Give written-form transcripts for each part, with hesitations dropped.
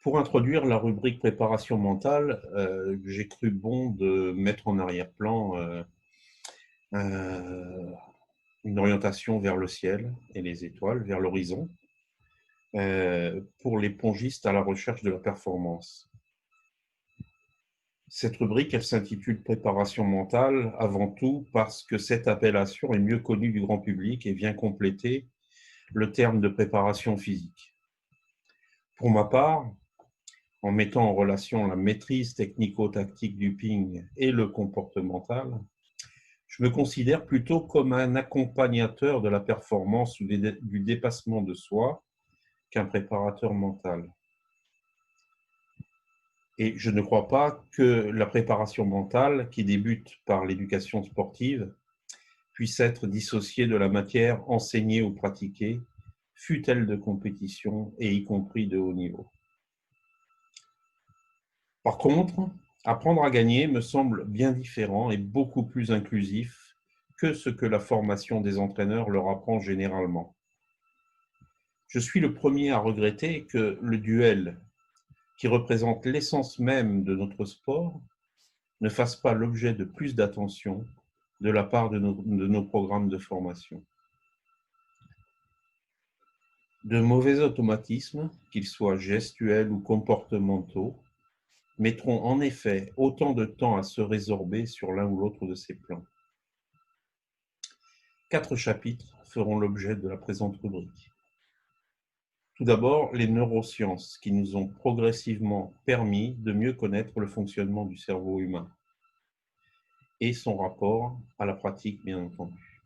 Pour introduire la rubrique préparation mentale, j'ai cru bon de mettre en arrière-plan euh, une orientation vers le ciel et les étoiles, vers l'horizon, pour les pongistes à la recherche de la performance. Cette rubrique, elle s'intitule Préparation mentale avant tout parce que cette appellation est mieux connue du grand public et vient compléter le terme de préparation physique. Pour ma part, en mettant en relation la maîtrise technico-tactique du ping et le comportemental, je me considère plutôt comme un accompagnateur de la performance ou du dépassement de soi qu'un préparateur mental. Et je ne crois pas que la préparation mentale, qui débute par l'éducation sportive, puisse être dissociée de la matière enseignée ou pratiquée, fût-elle de compétition et y compris de haut niveau. Par contre, apprendre à gagner me semble bien différent et beaucoup plus inclusif que ce que la formation des entraîneurs leur apprend généralement. Je suis le premier à regretter que le duel, qui représente l'essence même de notre sport, ne fasse pas l'objet de plus d'attention de la part de nos programmes de formation. De mauvais automatismes, qu'ils soient gestuels ou comportementaux, mettront en effet autant de temps à se résorber sur l'un ou l'autre de ces plans. 4 chapitres feront l'objet de la présente rubrique. Tout d'abord, les neurosciences qui nous ont progressivement permis de mieux connaître le fonctionnement du cerveau humain et son rapport à la pratique, bien entendu.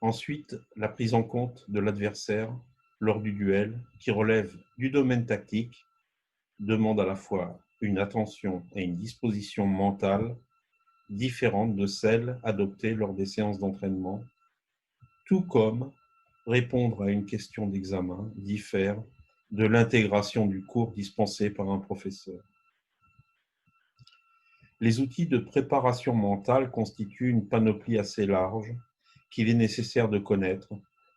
Ensuite, la prise en compte de l'adversaire lors du duel qui relève du domaine tactique, demande à la fois une attention et une disposition mentale différentes de celles adoptées lors des séances d'entraînement, tout comme répondre à une question d'examen diffère de l'intégration du cours dispensé par un professeur. Les outils de préparation mentale constituent une panoplie assez large qu'il est nécessaire de connaître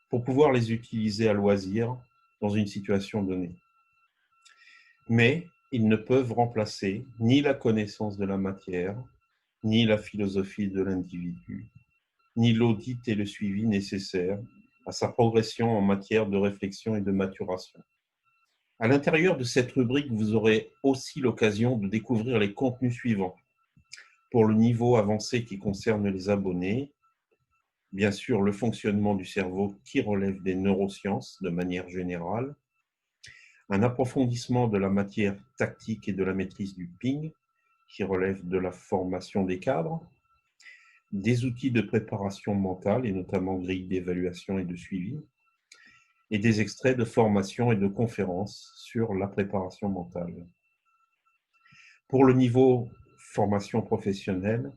pour pouvoir les utiliser à loisir dans une situation donnée. Mais ils ne peuvent remplacer ni la connaissance de la matière, ni la philosophie de l'individu, ni l'audit et le suivi nécessaires à sa progression en matière de réflexion et de maturation. À l'intérieur de cette rubrique, vous aurez aussi l'occasion de découvrir les contenus suivants. Pour le niveau avancé qui concerne les abonnés, bien sûr le fonctionnement du cerveau qui relève des neurosciences de manière générale, un approfondissement de la matière tactique et de la maîtrise du ping qui relève de la formation des cadres, des outils de préparation mentale et notamment grilles d'évaluation et de suivi, et des extraits de formation et de conférences sur la préparation mentale. Pour le niveau formation professionnelle,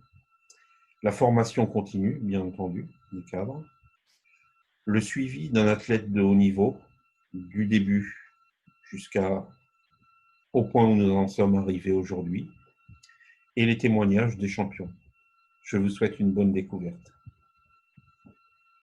la formation continue, bien entendu, des cadres, le suivi d'un athlète de haut niveau, du début jusqu'au point où nous en sommes arrivés aujourd'hui, et les témoignages des champions. Je vous souhaite une bonne découverte.